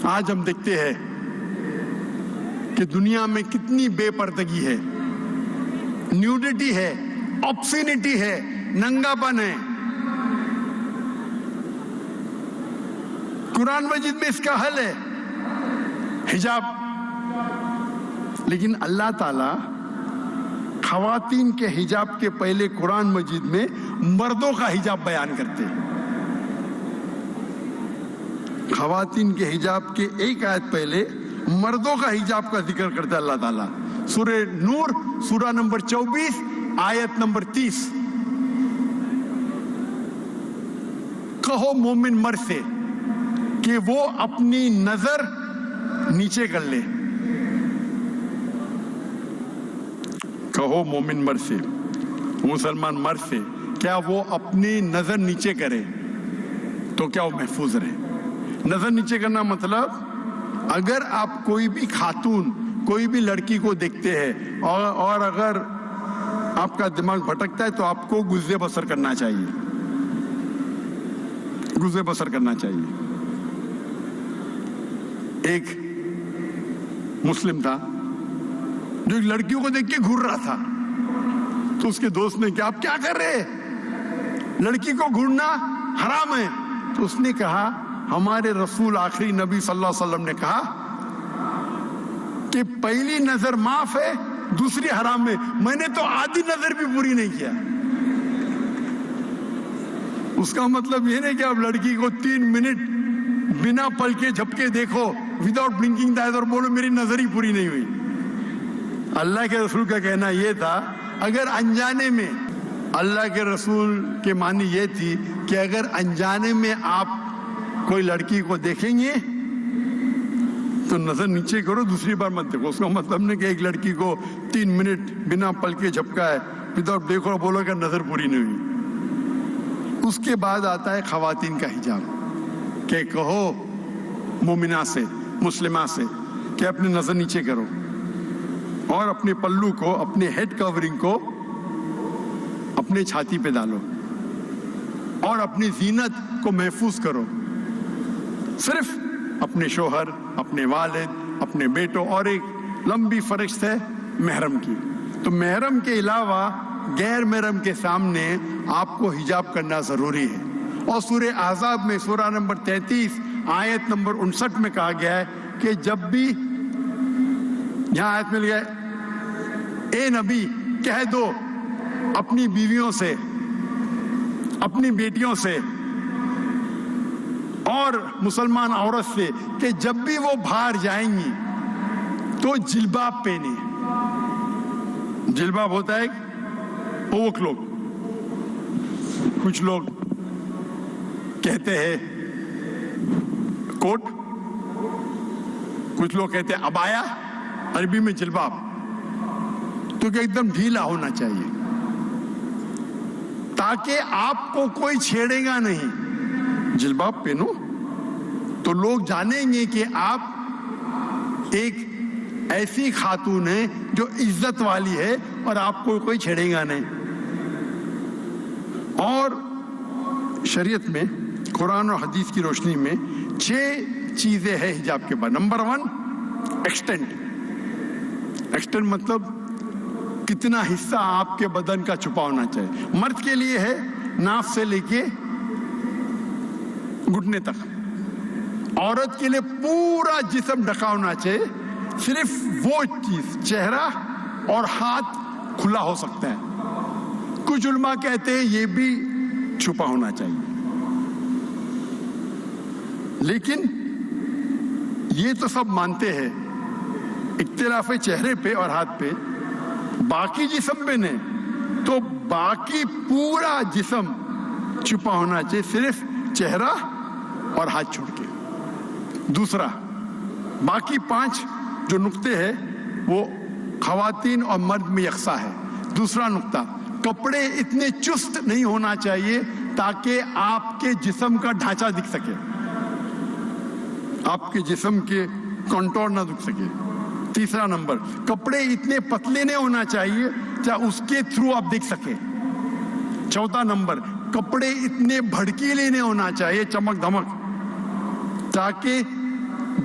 آج ہم دیکھتے ہیں کہ دنیا میں کتنی بے پردگی ہے، نیوڈیٹی ہے، آبسینٹی ہے، ننگا پن ہے۔ قرآن مجید میں اس کا حل ہے حجاب، لیکن اللہ تعالی خواتین کے حجاب کے پہلے قرآن مجید میں مردوں کا حجاب بیان کرتے ہیں۔ خواتین کے حجاب کے ایک آیت پہلے مردوں کا حجاب کا ذکر کرتا ہے اللہ تعالیٰ۔ سورہ نور سورہ نمبر 24 آیت نمبر 30۔ کہو مومن مرد سے کہ وہ اپنی نظر نیچے کر لے۔ کہو مومن مرد سے، مسلمان مرد سے، کیا وہ اپنی نظر نیچے کرے تو کیا وہ محفوظ رہے۔ نظر نیچے کرنا مطلب اگر آپ کوئی بھی خاتون، کوئی بھی لڑکی کو دیکھتے ہیں اور اگر آپ کا دماغ بھٹکتا ہے تو آپ کو گزر بسر کرنا چاہیے، گزر بسر کرنا چاہیے۔ ایک مسلم تھا جو ایک لڑکیوں کو دیکھ کے گھور رہا تھا، تو اس کے دوست نے کہا آپ کیا کر رہے ہیں، لڑکی کو گھورنا حرام ہے۔ تو اس نے کہا ہمارے رسول آخری نبی صلی اللہ علیہ وسلم نے کہا کہ پہلی نظر معاف ہے، دوسری حرام ہے، میں نے تو آدھی نظر بھی پوری نہیں کیا۔ اس کا مطلب یہ نہیں کہ آپ لڑکی کو 3 منٹ بنا پل کے جھپکے دیکھو وداؤٹ بلنکنگ دا آئز اور بولو میری نظر ہی پوری نہیں ہوئی۔ اللہ کے رسول کا کہنا یہ تھا اگر انجانے میں، اللہ کے رسول کے معنی یہ تھی کہ اگر انجانے میں آپ کوئی لڑکی کو دیکھیں گے تو نظر نیچے کرو، دوسری بار مت دیکھو۔ اس کا مطلب نہیں کہ ایک لڑکی کو 3 منٹ بنا پل کے جھپکا ہے وداؤٹ دیکھو اور بولو کہ نظر پوری نہیں ہوئی۔ اس کے بعد آتا ہے خواتین کا حجاب، کہ کہو مومنہ سے، مسلمہ سے کہ اپنی نظر نیچے کرو اور اپنے پلو کو، اپنے ہیڈ کورنگ کو اپنے چھاتی پہ ڈالو اور اپنی زینت کو محفوظ کرو، صرف اپنے شوہر، اپنے والد، اپنے بیٹوں، اور ایک لمبی فہرست ہے محرم کی۔ تو محرم کے علاوہ غیر محرم کے سامنے آپ کو حجاب کرنا ضروری ہے۔ اور سورہ احزاب میں سورہ نمبر 33 آیت نمبر 59 میں کہا گیا ہے کہ جب بھی یہاں آیت مل گیا اے نبی کہہ دو اپنی بیویوں سے، اپنی بیٹیوں سے اور مسلمان عورت سے کہ جب بھی وہ باہر جائیں گی تو جلباب پہنے۔ جلباب ہوتا ہے اوک لوگ، کچھ لوگ کہتے ہیں کوٹ، کچھ لوگ کہتے ہیں ابایا، عربی میں جلباب، تو کہ ایک دم ڈھیلا ہونا چاہیے تاکہ آپ کو کوئی چھیڑے گا نہیں۔ جلباب پہنو تو لوگ جانیں گے کہ آپ ایک ایسی خاتون ہیں جو عزت والی ہے اور آپ کو کوئی چھیڑے گا نہیں۔ اور شریعت میں قرآن اور حدیث کی روشنی میں 6 چیزیں ہیں حجاب کے بعد۔ Number 1 extent. ایکسٹینٹ مطلب کتنا حصہ آپ کے بدن کا چھپا ہونا چاہیے۔ مرد کے لیے ہے ناف سے لے کے گھٹنے تک، عورت کے لیے پورا جسم ڈھکا ہونا چاہیے، صرف وہ چیز چہرہ اور ہاتھ کھلا ہو سکتا ہے۔ کچھ علماء کہتے ہیں یہ بھی چھپا ہونا چاہیے، لیکن یہ تو سب مانتے ہیں اختلاف چہرے پہ اور ہاتھ پہ، باقی جسم پہ نہیں۔ تو باقی پورا جسم چھپا ہونا چاہیے، صرف چہرہ اور ہاتھ چھوڑ کے۔ دوسرا، باقی 5 جو نقطے ہیں وہ خواتین اور مرد میں یکساں ہے۔ دوسرا نقطہ، کپڑے اتنے چست نہیں ہونا چاہیے تاکہ آپ کے جسم کا ڈھانچہ دکھ سکے، آپ کے جسم کے کنٹور نہ دکھ سکے۔ تیسرا نمبر، کپڑے اتنے پتلے نہیں ہونا چاہیے چاہے اس کے تھرو آپ دیکھ سکے۔ چوتھا نمبر، کپڑے اتنے بھڑکیلے نہیں ہونا چاہیے، چمک دھمک، تاکہ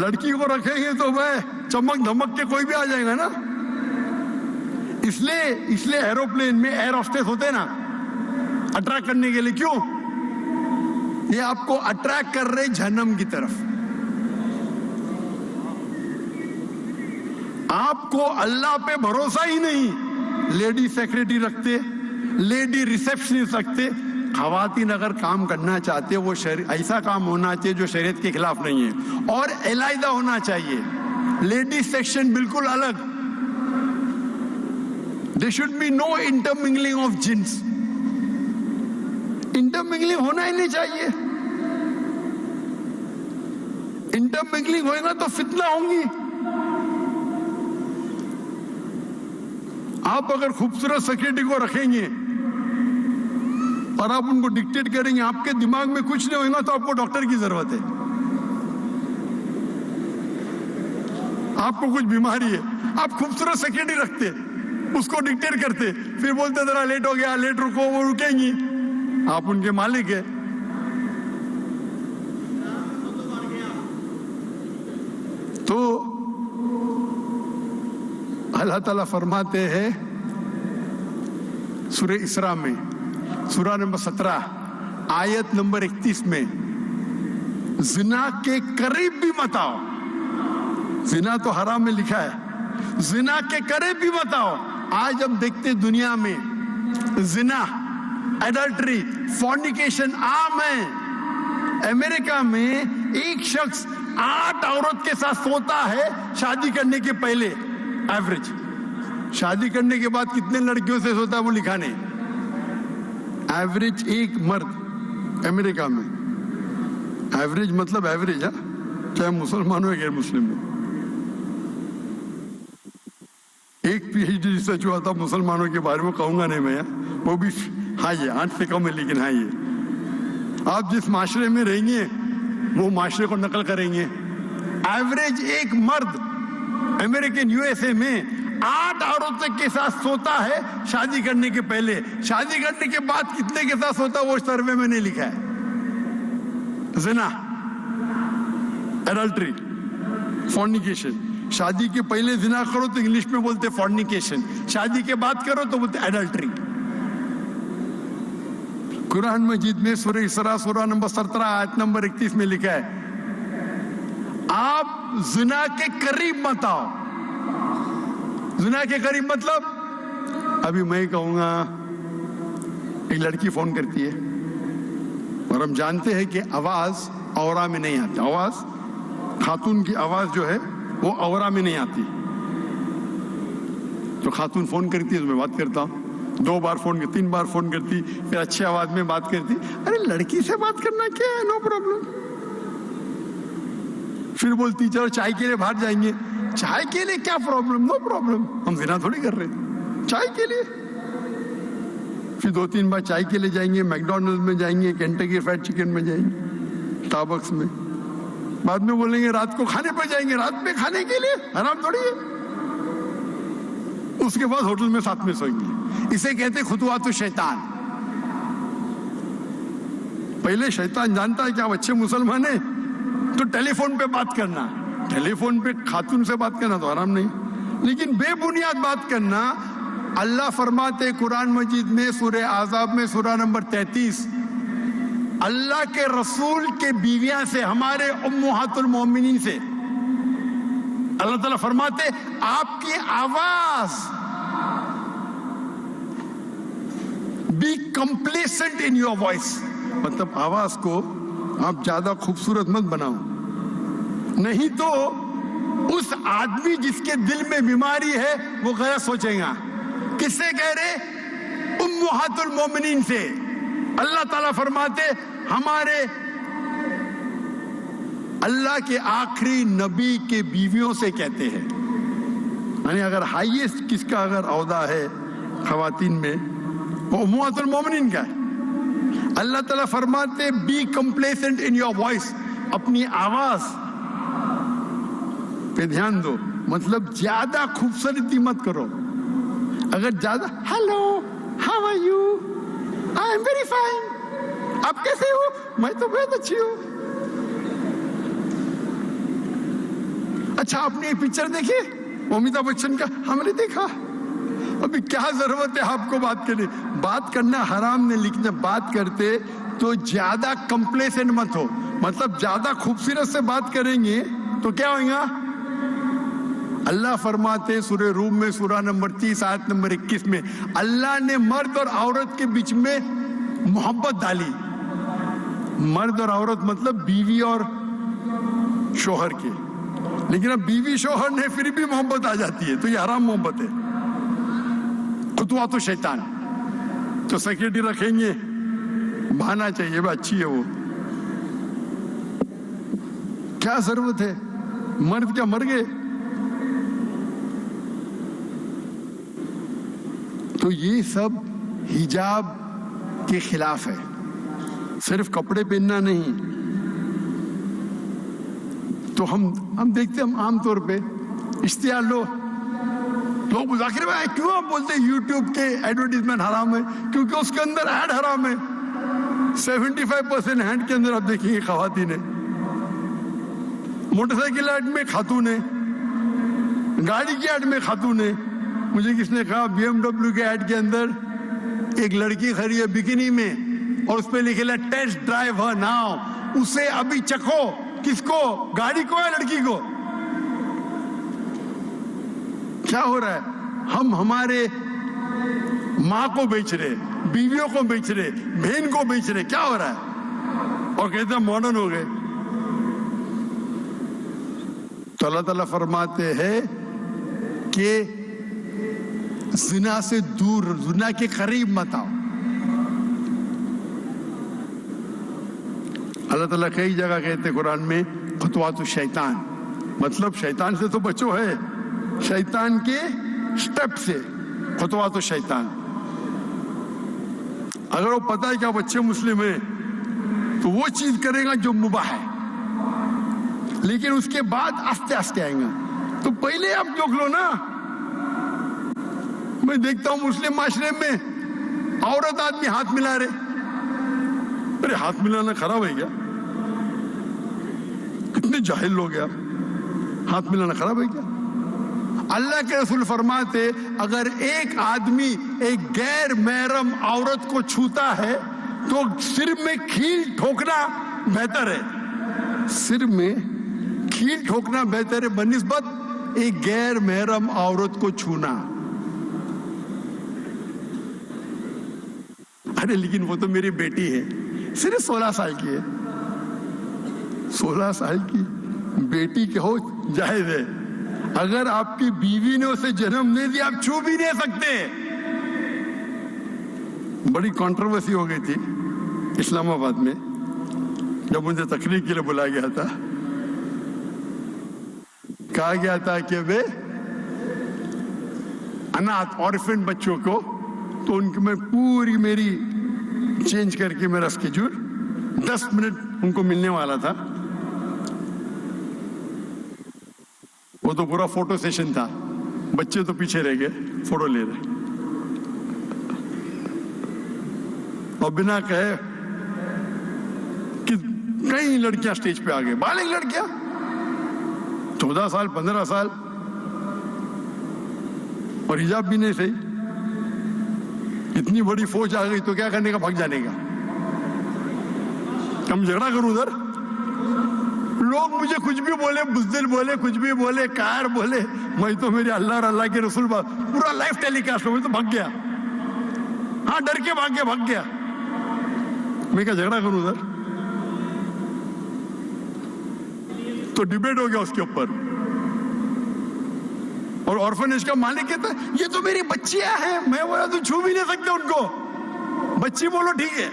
لڑکی کو رکھیں گے تو بھائی چمک دھمک کے کوئی بھی آ جائے گا نا. اس لیے ایروپلین میں ایئر ہوسٹس ہوتے ہیں نا, اٹریکٹ کرنے کے لیے. کیوں؟ یہ آپ کو اٹریکٹ کر رہے جہنم کی طرف. آپ کو اللہ پہ بھروسہ ہی نہیں, لیڈی سیکریٹری رکھتے, لیڈی ریسیپشنسٹ رکھتے. خواتین اگر کام کرنا چاہتے وہ ایسا کام ہونا چاہیے جو شریعت کے خلاف نہیں ہے, اور علیحدہ ہونا چاہیے. لیڈیز سیکشن بالکل الگ. There should be no intermingling of jinns. انٹرمنگلنگ ہونا ہی نہیں چاہیے. انٹرمنگلنگ ہوئے گا تو فتنہ ہوں گی. آپ اگر خوبصورت سیکرٹری کو رکھیں گے اور آپ ان کو ڈکٹیٹ کریں گے, آپ کے دماغ میں کچھ نہیں ہوئے گا تو آپ کو ڈاکٹر کی ضرورت ہے. آپ کو کچھ بیماری ہے, آپ خوبصورت سیکرٹری رکھتے, اس کو ڈکٹیٹ کرتے, پھر بولتے ذرا لیٹ ہو گیا, لیٹ رکو, وہ رکیں گی. آپ ان کے مالک ہیں. تو اللہ تعالیٰ فرماتے ہیں سورہ اسراء میں, سورہ نمبر 17 آیت نمبر 31 میں, زنا کے قریب بھی مت آؤ. زنا تو حرام میں لکھا ہے, زنا کے قریب بھی مت آؤ. آج ہم دیکھتے دنیا میں زنا, ایڈلٹری, فورنیکیشن عام ہے. امریکہ میں ایک شخص 8 عورت کے ساتھ سوتا ہے شادی کرنے کے پہلے. ایوریج شادی کرنے کے بعد کتنے لڑکیوں سے سوتا ہے وہ لکھا نہیں. ایوریج ایک مرد امریکہ میں, ایوریج مطلب ایوریج ہے, چاہے مسلمان ہو یا غیر مسلم ہو. ایک پی ایچ ڈی ریسرچ ہوا تھا مسلمانوں کے بارے میں, کہوں گا نہیں میں, وہ بھی ہاں یہ 8 سے کم ہے, لیکن ہاں یہ آپ جس معاشرے میں رہیں گے وہ معاشرے کو نقل کریں گے. ایوریج ایک مرد امریکن یو ایس اے میں 8 عورتوں کے ساتھ سوتا ہے شادی کرنے کے پہلے. شادی کرنے کے بعد کتنے کے ساتھ سوتا وہ سروے میں نہیں لکھا ہے. زنا, ایڈلٹری, فورنیکیشن. شادی کے پہلے زنا کرو تو انگلش میں بولتے فورنیکیشن, شادی کے بعد کرو تو بولتے ایڈلٹری. قرآن مجید میں سورہ اسراء سورہ نمبر 17 آیت نمبر 31 میں لکھا ہے آپ زنا کے قریب مت آؤ. زنا کے قریب مطلب, ابھی میں کہوں گا ایک لڑکی فون کرتی ہے اور ہم جانتے ہیں کہ آواز اورا میں نہیں آتی. آواز خاتون کی آواز جو ہے وہ اورا میں نہیں آتی. تو خاتون فون کرتی ہے تو میں بات کرتا ہوں, 2 بار فون کرتی, 3 بار فون کرتی, پھر اچھی آواز میں بات کرتی. ارے لڑکی سے بات کرنا کیا ہے, نو پرابلم. پھر بولتی چلو چائے کے لیے باہر جائیں گے. چائے کے لیے کیا پرابلم, نو پرابلم, ہم زنا تھوڑی کر رہے ہیں, چائے کے لیے. پھر 2-3 بار چائے کے لیے جائیں گے, میکڈونلڈ میں جائیں گے, کینٹکی فرائڈ چکن میں جائیں گے, اسٹاربکس میں. بعد میں بولیں گے رات کو کھانے پر جائیں گے, رات میں کھانے کے لیے, حرام تھوڑی ہے. اس کے بعد ہوٹل میں ساتھ میں سوئیں گے. اسے کہتے خطوات الشیطان. پہلے شیطان جانتا ہے کہ آپ اچھے مسلمان ہیں تو ٹیلی فون پہ بات کرنا, ٹیلی فون پہ خاتون سے بات کرنا تو حرام نہیں, لیکن بے بنیاد بات کرنا. اللہ فرماتے قرآن مجید میں سورہ احزاب میں سورہ نمبر 33, اللہ کے رسول کے بیویاں سے, ہمارے امہات المومنین سے, اللہ تعالیٰ فرماتے آپ کی آواز be complacent in your voice, مطلب آواز کو آپ زیادہ خوبصورت مت بناؤ, نہیں تو اس آدمی جس کے دل میں بیماری ہے وہ غلط سوچے گا. کس سے کہہ رہے؟ امہات المومنین سے. اللہ تعالیٰ فرماتے ہمارے اللہ کے آخری نبی کے بیویوں سے کہتے ہیں, یعنی اگر ہائیسٹ کس کا اگر عہدہ ہے خواتین میں وہ امہات المومنین کا ہے. اللہ تعالیٰ فرماتے be complacent in your voice, اپنی آواز پہ دھیان دو, مطلب زیادہ خوبصورتی مت کرو. اگر زیادہ hello how are you, I am very fine, آپ کیسے ہو, میں تو بہت اچھی ہوں, اچھا آپ نے یہ پکچر دیکھی امیتابھ بچن کا؟ ہم نے دیکھا. ابھی کیا ضرورت ہے آپ کو بات کرنے؟ بات کرنا حرام نہیں، لیکن بات کرتے تو زیادہ کمپلیسنٹ مت ہو. مطلب زیادہ خوبصورت سے بات کریں گے تو کیا ہوگا؟ اللہ فرماتے سورہ روم میں سورہ نمبر 30 آیت نمبر 21 میں، اللہ نے مرد اور عورت کے بیچ میں محبت ڈالی. مرد اور عورت مطلب بیوی اور شوہر کے. لیکن اب بیوی شوہر نے پھر بھی محبت آ جاتی ہے تو یہ حرام محبت ہے. خطوات شیطان. تو سیکرٹری رکھیں گے، بہانا چاہیے بھائی اچھی ہے وہ. کیا ضرورت ہے؟ مرد کیا مر گئے؟ تو یہ سب حجاب کے خلاف ہے. صرف کپڑے پہننا نہیں. تو ہم دیکھتے ہیں عام طور پہ اشتہار لوگ ذاکر بھائی کیوں آپ بولتے ہیں یوٹیوب کے ایڈورٹیزمنٹ حرام ہے؟ کیونکہ اس کے اندر ایڈ حرام ہے. 75% ہینڈ کے اندر آپ دیکھیں گے خواتین ہیں، موٹر سائیکل ایڈ میں خاتون ہیں، گاڑی کی ایڈ میں خاتون ہیں. مجھے کس نے کہا BMW کے ایڈ کے اندر ایک لڑکی کھڑی ہے بکینی میں اور اس پہ لکھے ہے ٹیسٹ ڈرائیو ہر ناؤ. اسے ابھی چکھو. کس کو؟ گاڑی کو یا لڑکی کو؟ کیا ہو رہا ہے؟ ہم ہمارے ماں کو بیچ رہے، بیویوں کو بیچ رہے، بہن کو بیچ رہے. کیا ہو رہا ہے؟ اور کہتے ہیں ماڈرن ہو گئے. تو اللہ تعالیٰ فرماتے ہیں کہ زنا سے دور، زنا کے قریب مت آؤ. اللہ تعالیٰ کئی جگہ کہتے ہیں قرآن میں خطوات الشیطان، مطلب شیطان سے تو بچو ہے، شیطان کے سٹیپ سے. خطوات الشیطان. اگر وہ پتہ ہے کہ آپ اچھے مسلم ہیں تو وہ چیز کرے گا جو مباح ہے، لیکن اس کے بعد آستے آستے آئیں گا. تو پہلے آپ دیکھ لو نا. میں دیکھتا ہوں مسلم معاشرے میں عورت آدمی ہاتھ ملا رہے. ارے ہاتھ ملانا خراب ہے کیا؟ کتنے جاہل لوگ ہیں آپ. ہاتھ ملانا خراب ہے کیا؟ اللہ کے رسول فرماتے اگر ایک آدمی ایک غیر محرم عورت کو چھوتا ہے تو سر میں کھیل ٹھوکنا بہتر ہے. سر میں کھیل ٹھوکنا بہتر ہے بنسبت ایک غیر محرم عورت کو چھونا. ارے لیکن وہ تو میری بیٹی ہے، صرف 16 سال کی ہے. 16 سال کی بیٹی کے ہو جائز ہے. اگر آپ کی بیوی نے اسے جنم نہیں دیا آپ چھو بھی نہیں سکتے. بڑی کنٹروورسی ہو گئی تھی اسلام آباد میں جب مجھے تقریر کے لیے بلایا گیا تھا. کہا گیا تھا کہ وہ اناتھ آرفن بچوں کو، تو ان کی میں پوری میری چینج کر کے میرا اسکیڈول 10 منٹ ان کو ملنے والا تھا. وہ تو پورا فوٹو سیشن تھا، بچے تو پیچھے رہ گئے فوٹو لے رہے. اور بنا کہے کہ کئی لڑکیاں سٹیج پہ آ گئے، بالغ لڑکیاں 14 سال 15 سال، اور حجاب بھی نہیں صحیح. اتنی بڑی فوج آ گئی تو کیا کرنے کا؟ بھاگ جانے کا. ہم جھگڑا کروں ادھر. لوگ مجھے کچھ بھی بولے، بزدل بولے، کچھ بھی بولے، کار بولے، میں تو میرے اللہ اور اللہ کے رسول پورا لائف ٹیلی کاسٹ ہو، میں تو بھاگ گیا. ہاں ڈر کے بھاگ گیا. میں کیا جھگڑا کروں ادھر؟ تو ڈیبیٹ ہو گیا اس کے اوپر. اور آرفنیج کا مالک کہتا ہے یہ تو میری بچیاں ہیں. میں بولا تو چھو بھی نہیں سکتے ان کو. بچی بولو ٹھیک ہے،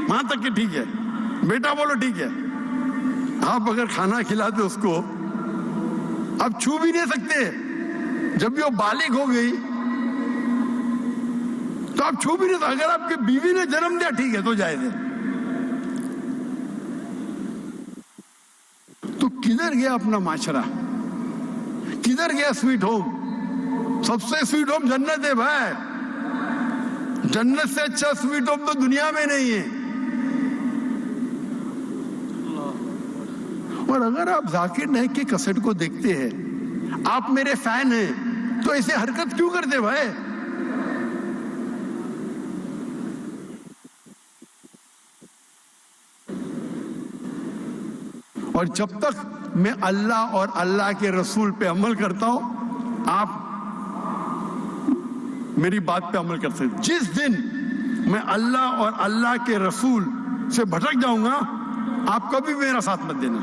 وہاں تک کہ ٹھیک ہے، بیٹا بولو ٹھیک ہے. آپ اگر کھانا کھلاتے اس کو آپ چھو بھی نہیں سکتے. جب بھی وہ بالغ ہو گئی تو آپ چھو بھی نہیں سکتے. اگر آپ کی بیوی نے جنم دیا ٹھیک ہے تو جائز ہے. تو کدھر گیا اپنا معاشرہ؟ کدھر گیا سویٹ ہوم؟ سب سے سویٹ ہوم جنت ہے بھائی. جنت سے اچھا سویٹ ہوم تو دنیا میں نہیں ہے. اور اگر آپ ذاکر نائک کے کیسٹ کو دیکھتے ہیں, آپ میرے فین ہیں, تو ایسے حرکت کیوں کرتے بھائی؟ اور جب تک میں اللہ اور اللہ کے رسول پہ عمل کرتا ہوں, آپ میری بات پہ عمل کر سکتے. جس دن میں اللہ اور اللہ کے رسول سے بھٹک جاؤں گا, آپ کبھی میرا ساتھ مت دینا.